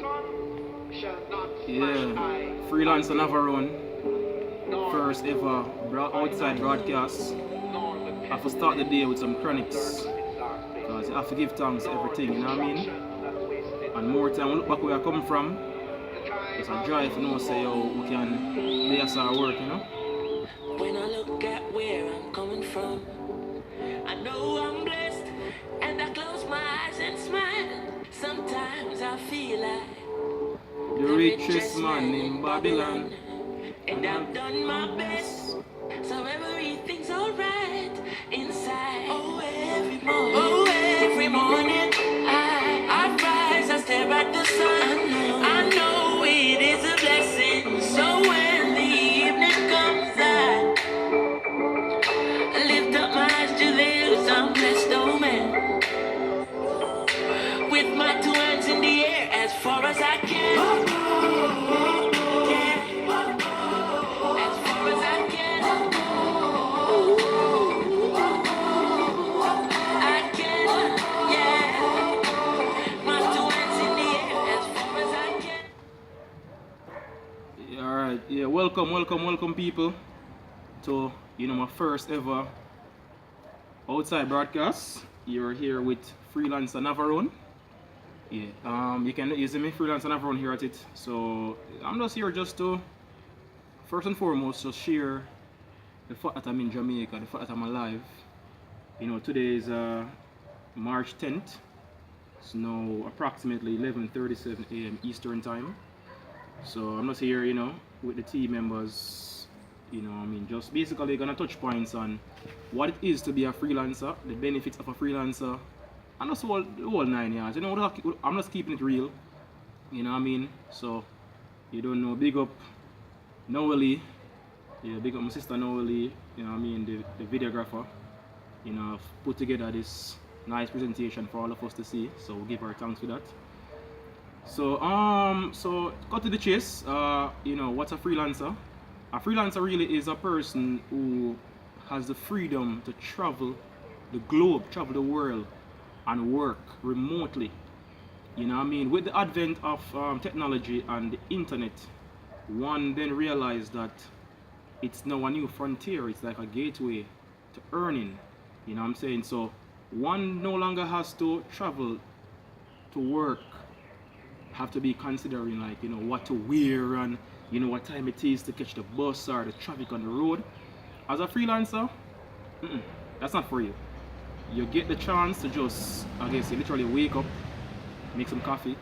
Yeah, Freelancer never run. First ever outside broadcast. I have to start the day with some chronics. Because you have to give thanks to everything, you know what I mean? And more time, we look back where I come from. It's a joy if you know, say, yo, we can bless our work, you know? When I look at where I'm coming from, I know I'm blessed, and I close my eyes and smile. Sometimes I feel like The richest man in Babylon. and I've done my best, so everything's alright inside. Oh, every morning, I rise, I stare at the sun. I know it is a blessing. So when the evening comes, I lift up my eyes to the hills, I'm blessed, oh man. With my two hands in the air as far as I can. As far as I can. I can, yeah. My two hands in the air as far as I can. Yeah, alright, yeah, welcome people to, my first ever outside broadcast. You're here with Freelancer Navarone. Yeah, you can use me Freelancer Navarone here at it. So I'm just here just to, first and foremost, just share the fact that I'm in Jamaica, the fact that I'm alive. Today is March 10th. It's now approximately 11:37 a.m. Eastern time. So I'm just here, with the team members, just basically gonna touch points on what it is to be a freelancer, the benefits of a freelancer, and also the whole 9 yards. I'm just keeping it real, you know what I mean? So, you don't know, big up Noeli, yeah, big up my sister Noeli, you know what I mean, the videographer, I've put together this nice presentation for all of us to see, so we'll give her thanks for that. So cut to the chase. What's a freelancer? A freelancer really is a person who has the freedom to travel the globe, travel the world, and work remotely. You know what I mean? With the advent of technology and the internet, one then realized that it's now a new frontier. It's like a gateway to earning. You know what I'm saying? So one no longer has to travel to work, have to be considering what to wear and what time it is to catch the bus or the traffic on the road. As a freelancer, that's not for you. You get the chance to just, I guess, you literally wake up, make some coffee,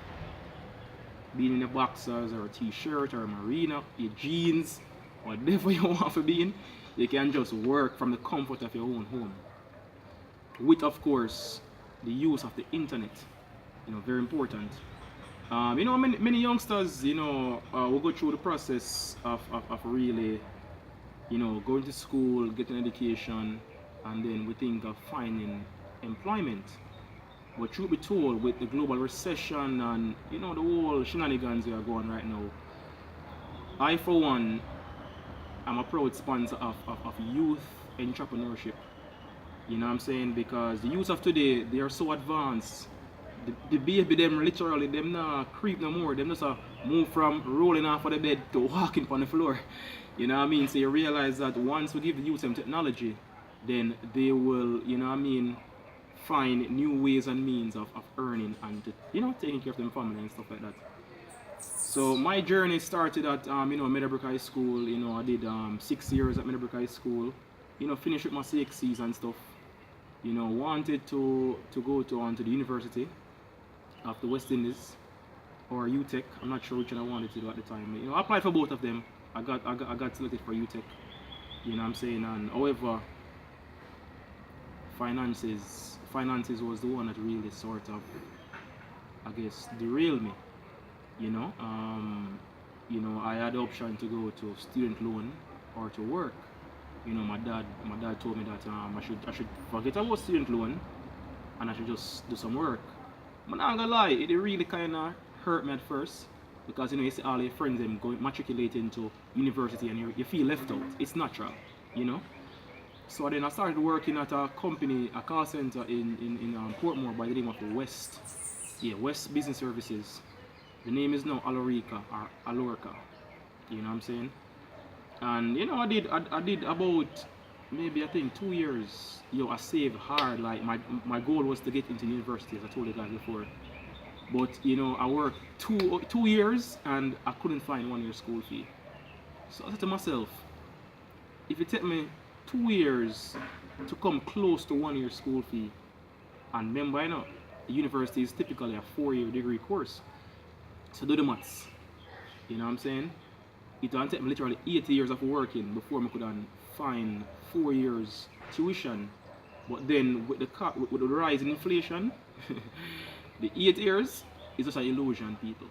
be in a boxers or a t-shirt or a marina, your jeans, whatever you want to be in. You can just work from the comfort of your own home, with, of course, the use of the internet. Very important. Many youngsters, will go through the process of really, going to school, getting education, and then we think of finding employment. But truth be told, with the global recession and, the whole shenanigans we are going right now, I, for one, am a proud sponsor of youth entrepreneurship. You know what I'm saying? Because the youth of today, they are so advanced. The baby them literally them not creep no more. Them just move from rolling off of the bed to walking on the floor. You know what I mean? So you realize that once we give the youth some technology, then they will, find new ways and means of earning and taking care of their family and stuff like that. So my journey started at Meadowbrook High School. I did 6 years at Meadowbrook High School. Finished with my CXCs and stuff. Wanted to go to the university of the West Indies or UTech. I'm not sure which one I wanted to do at the time. I applied for both of them. I got selected for UTech. You know what I'm saying? And however, finances was the one that really sort of, I guess, derailed me. I had the option to go to student loan or to work. My dad told me that I should forget about student loan and I should just do some work. But I'm not gonna lie, it really kind of hurt me at first because you see all your friends them going matriculate into university and you feel left out. It's natural, So then I started working at a company, a call center in Portmore by the name of West Business Services. The name is now Alorica or Alorca. You know what I'm saying? And you know, I did about maybe I think 2 years. Yo, I saved hard. Like my goal was to get into university, as I told you guys before. But you know, I worked two years and I couldn't find 1 year school fee. So I said to myself, if it take me 2 years to come close to 1 year school fee, and remember, you know, the university is typically a 4 year degree course. So do the maths. You know what I'm saying? It will take me literally 80 years of working before I could find 4 years tuition. But then with the rise in inflation, the 8 years is just an illusion, people.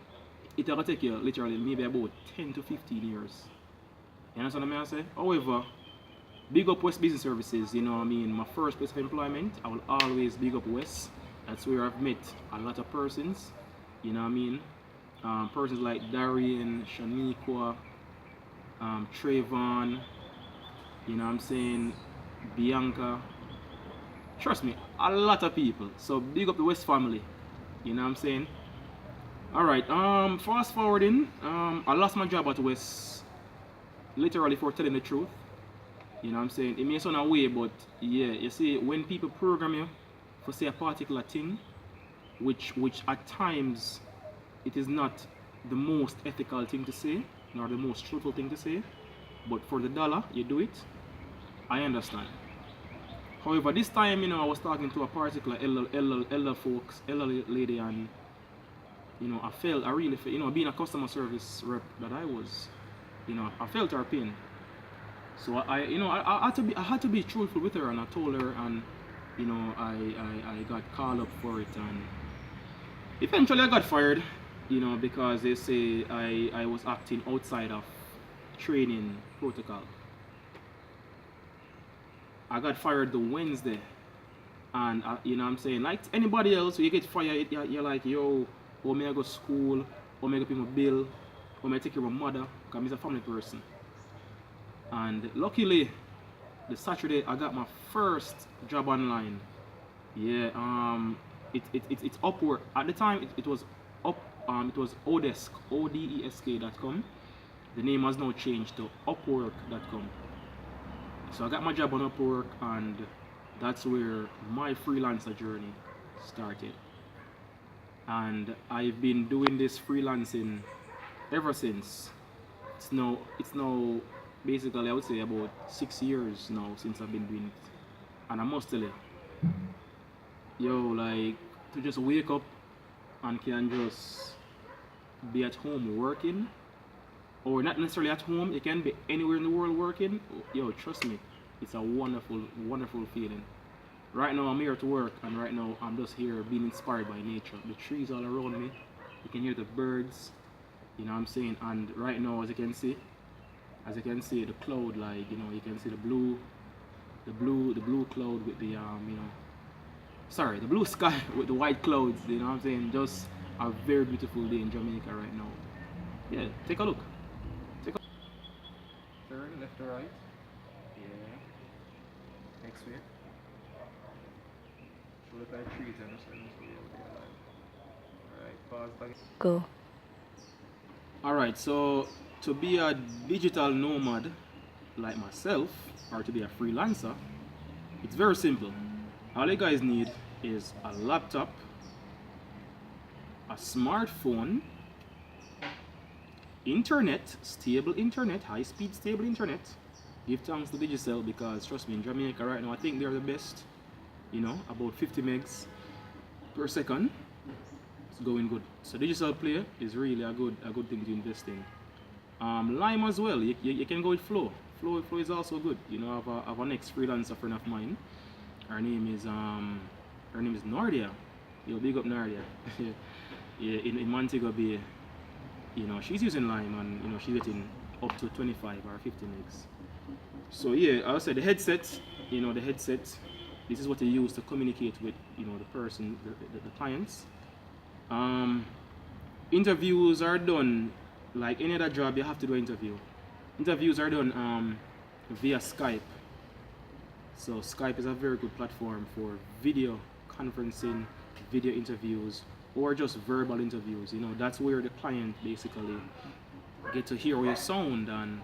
It will take you literally maybe about 10 to 15 years. You understand what I say? However, big up West Business Services, you know what I mean? My first place of employment, I will always big up West. That's where I've met a lot of persons, you know what I mean? Persons like Darian, Shaniqua, Trayvon, you know what I'm saying, Bianca. Trust me, a lot of people. So big up the West family, you know what I'm saying? Alright, fast forwarding, I lost my job at West, literally for telling the truth. You know what I'm saying? It may sound a way, but yeah, you see, when people program you for say a particular thing, which at times it is not the most ethical thing to say, nor the most truthful thing to say, but for the dollar, you do it, I understand. However, this time, you know, I was talking to a particular elder lady, and you know, I really felt, you know, being a customer service rep that I was, you know, I felt her pain. So I had to be truthful with her, and I told her, and you know, I got called up for it, and eventually I got fired, you know, because they say I was acting outside of training protocol. I got fired the Wednesday, and you know what I'm saying, like anybody else, you get fired, you're like, yo, or may I go to school, or may I go pay my bill, or may I take care of my mother, because I'm a family person. And luckily, the Saturday I got my first job online. Yeah, it's Upwork. At the time, it was it was Odesk, odesk.com. The name has now changed to Upwork.com. So I got my job on Upwork, and that's where my freelancer journey started. And I've been doing this freelancing ever since. It's now basically, I would say about 6 years now since I've been doing it. And I must tell you, yo, like, to just wake up and can just be at home working, or not necessarily at home, you can be anywhere in the world working, yo, trust me, it's a wonderful, wonderful feeling. Right now I'm here to work, and right now I'm just here being inspired by nature. The trees all around me, you can hear the birds, you know what I'm saying, and right now, as you can see, the cloud, like, you know, you can see the blue cloud with the you know, sorry, the blue sky with the white clouds, you know what I'm saying, just a very beautiful day in Jamaica right now. Yeah, take a look. Turn left or right. Yeah. Next way. Should look like trees and alright, pause back. Go. Alright, so to be a digital nomad like myself, or to be a freelancer, it's very simple. All you guys need is a laptop, a smartphone, internet, stable internet, high-speed stable internet. Give thanks to Digicel, because trust me, in Jamaica right now, I think they're the best. You know, about 50 megs per second. It's going good. So Digicel Play is really a good thing to invest in. Lime as well. You can go with Flow. Flow is also good. You know, I have an ex-freelancer friend of mine. Her name is Nardia. Yo, big up Nardia. Yeah, in Montego Bay. You know, she's using Lime, and you know, she's getting up to 25 or 50 megs. So yeah, I would say the headset. You know, the headset. This is what you use to communicate with, you know, the person, the clients. Interviews are done like any other job. You have to do an interview. Interviews are done via Skype. So Skype is a very good platform for video conferencing, video interviews, or just verbal interviews. You know, that's where the client basically get to hear how you sound, and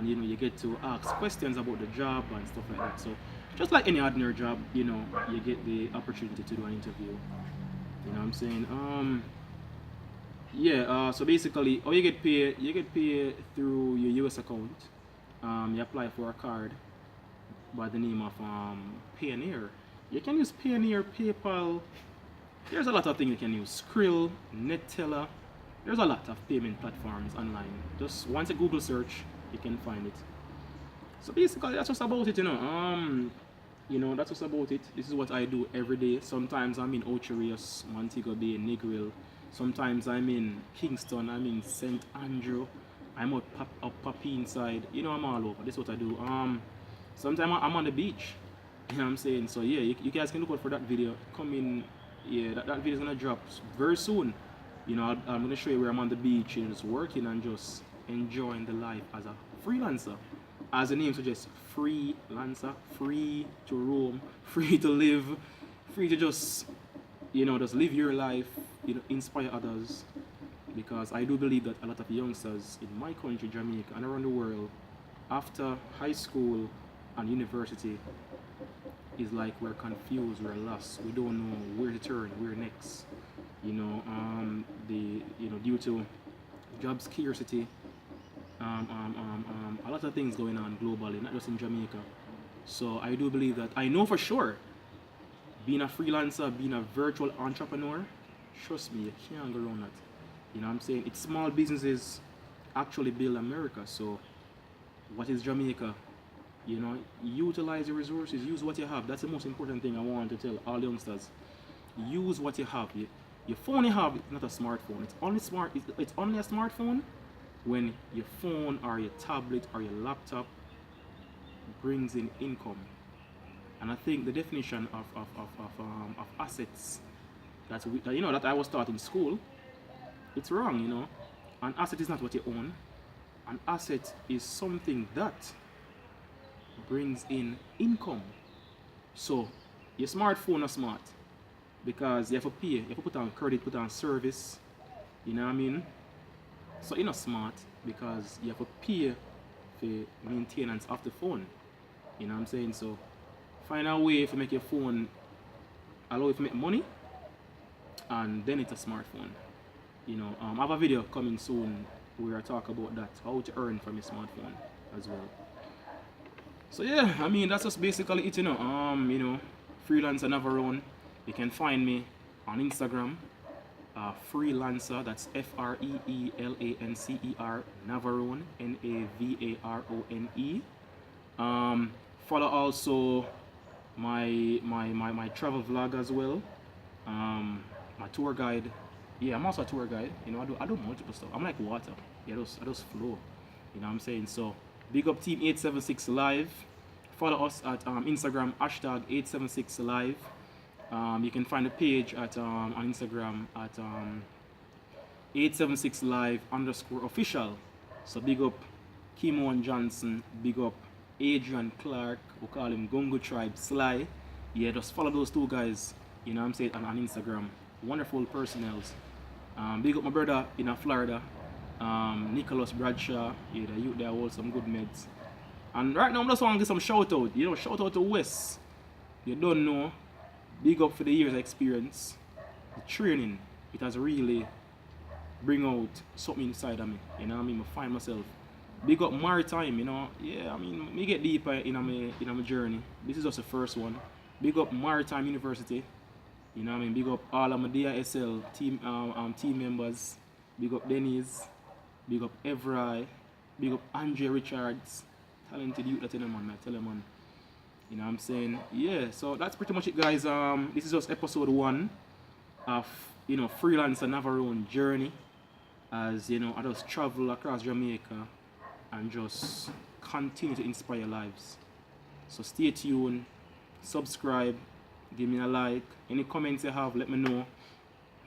you know, you get to ask questions about the job and stuff like that. So just like any ordinary job, you know, you get the opportunity to do an interview. You know what I'm saying? So basically, you get paid through your US account. You apply for a card by the name of Payoneer. You can use Payoneer, PayPal. There's a lot of things you can use. Skrill, Neteller. There's a lot of payment platforms online. Just once a Google search, you can find it. So basically, that's just about it, you know. That's just about it. This is what I do every day. Sometimes I'm in Ocherius, Montego Bay, Negril. Sometimes I'm in Kingston. I'm in St. Andrew. I'm up Papine side. You know, I'm all over. This is what I do. Sometimes I'm on the beach. You know what I'm saying? So yeah, you guys can look out for that video. Come in. Yeah, that video is gonna drop very soon. You know, I'm gonna show you where I'm on the beach and just working and just enjoying the life as a freelancer. As the name suggests, freelancer, free to roam, free to live, free to just, you know, just live your life, you know, inspire others. Because I do believe that a lot of youngsters in my country, Jamaica, and around the world, after high school and university, is like we're confused, we're lost, we don't know where to turn, where next. You know, due to job scarcity, a lot of things going on globally, not just in Jamaica. So I do believe that I know for sure, being a freelancer, being a virtual entrepreneur, trust me, you can't go around that. You know what I'm saying? It's small businesses actually build America. So what is Jamaica? You know, utilize your resources, use what you have. That's the most important thing I want to tell all youngsters. Use what you have. Your phone you have is not a smartphone. It's only a smartphone when your phone or your tablet or your laptop brings in income. And I think the definition of assets that I was taught in school, it's wrong. You know, an asset is not what you own. An asset is something that brings in income. So your smartphone is smart because you have to pay, you have to put on credit, put on service. You know what I mean? So you're not smart because you have to pay for maintenance of the phone. You know what I'm saying? So find a way to make your phone allow you to make money, and then it's a smartphone. You know, I have a video coming soon where I talk about that, how to earn from your smartphone as well. So yeah, I mean, that's just basically it, you know. Freelancer Navarone. You can find me on Instagram, Freelancer. That's FREELANCER Navarone, NAVARONE. Follow also my travel vlog as well. My tour guide. Yeah, I'm also a tour guide. You know, I do multiple stuff. I'm like water. Yeah, I just flow. You know what I'm saying? So big up Team 876 Live. Follow us at Instagram, hashtag 876 Live. You can find the page at on Instagram at 876 Live _ official. So big up Kimon Johnson, big up Adrian Clark, we call him Gungo Tribe Sly. Yeah, just follow those two guys, you know what I'm saying, on Instagram. Wonderful personnels. Big up my brother in Florida, Nicholas Bradshaw. Yeah, the youth there hold some good meds. And right now I just want to give some shout out. You know, shout out to Wes. You don't know. Big up for the years of experience. The training, it has really bring out something inside of me. You know what I mean? I find myself. Big up Maritime, you know. Yeah, I mean, me get deeper in my journey. This is just the first one. Big up Maritime University. You know what I mean? Big up all of my DISL team members. Big up Denise. Big up Evry. Big up Andre Richards. Talented youth that tell them, man. I tell them, man. You know what I'm saying? Yeah, so that's pretty much it, guys. This is just episode 1 of, you know, Freelancer Navarone journey. As, you know, I just travel across Jamaica and just continue to inspire lives. So stay tuned, subscribe, give me a like. Any comments you have, let me know.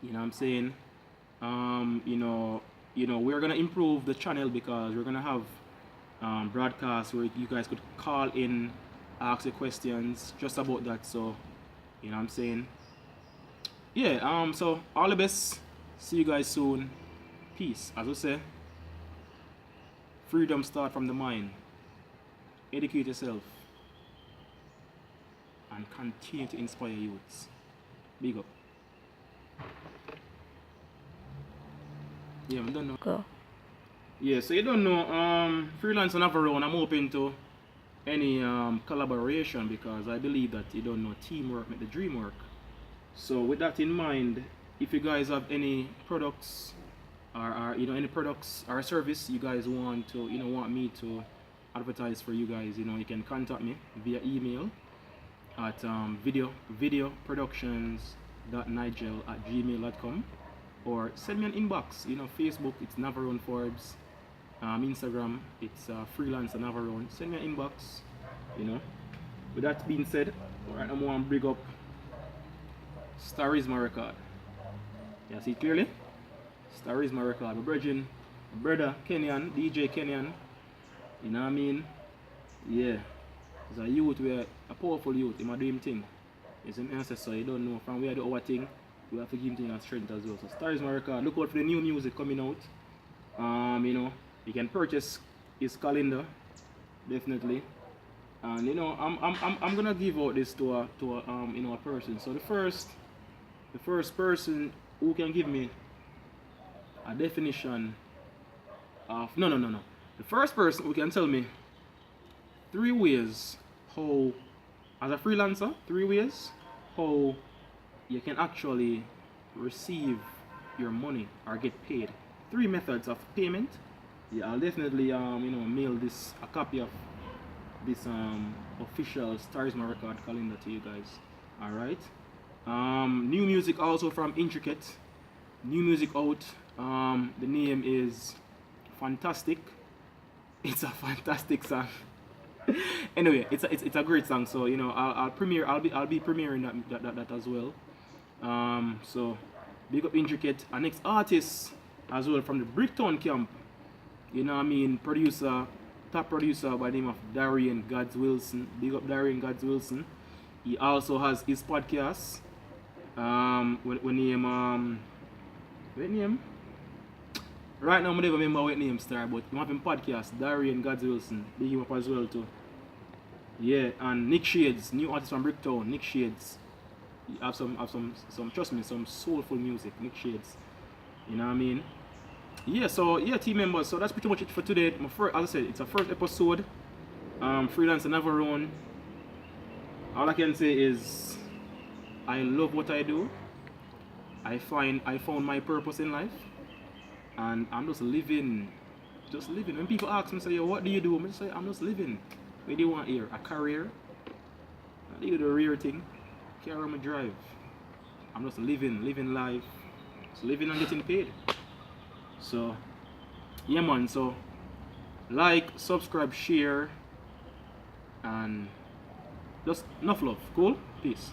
You know what I'm saying? You know, we're gonna improve the channel because we're gonna have broadcasts where you guys could call in, ask your questions just about that. So, you know what I'm saying? yeah, so all the best. See you guys soon. Peace. As I say, freedom start from the mind. Educate yourself and continue to inspire youths. Big up. Yeah, I don't know. Go. Yeah, so you don't know, Freelancer never run. I'm open to any collaboration because I believe that you don't know teamwork make the dream work. So with that in mind, if you guys have any products or any products or service you guys want to want me to advertise for you guys, you can contact me via email at videoproductions.nigel@gmail.com or send me an inbox. Facebook, it's Navarone Forbes. Instagram, it's Freelancer Navarone. Send me an inbox. With that being said, right now I want to bring up Star is my record. You see it clearly? Star is my record. My brother Kenyan, DJ Kenyan. You know what I mean? Yeah. He's a youth, a powerful youth. He's doing him thing. He's an ancestor, you don't know. From where do our thing, we have to give him thing and strength as well. So Star is my record. Look out for the new music coming out. You can purchase his calendar, definitely. And I'm gonna give out this to a person. So the first person who can give me a definition of no. The first person who can tell me 3 ways how, as a freelancer, 3 ways how you can actually receive your money or get paid. 3 methods of payment. Yeah, I'll definitely mail this a copy of this official Stars My Record calendar to you guys. Alright. New music also from Intricate. New music out. The name is Fantastic. It's a fantastic song. Anyway, it's a great song. So I'll be premiering that as well. So big up Intricate. Our next artist as well from the Bricktown camp. Top producer by the name of Darian Gods Wilson. Big up Darian Gods Wilson. He also has his podcast. What name? Right now I don't remember what name start, but you have him podcast, Darian Gods Wilson. Big him up as well too. Yeah, and Nick Shades, new artist from Bricktown, Nick Shades. He have some trust me, some soulful music, Nick Shades. You know what I mean? Yeah, so team members, so that's pretty much it for today. As I said, it's a first episode. Freelancer Navarone. All I can say is I love what I do. I found my purpose in life. And I'm just living. When people ask me, say, yo, what do you do? I say, I'm just living. What do you want here? A career? I do the real thing. Carry my drive. I'm just living life. Just living and getting paid. So, yeah man, so like, subscribe, share, and just enough love. Cool? Peace.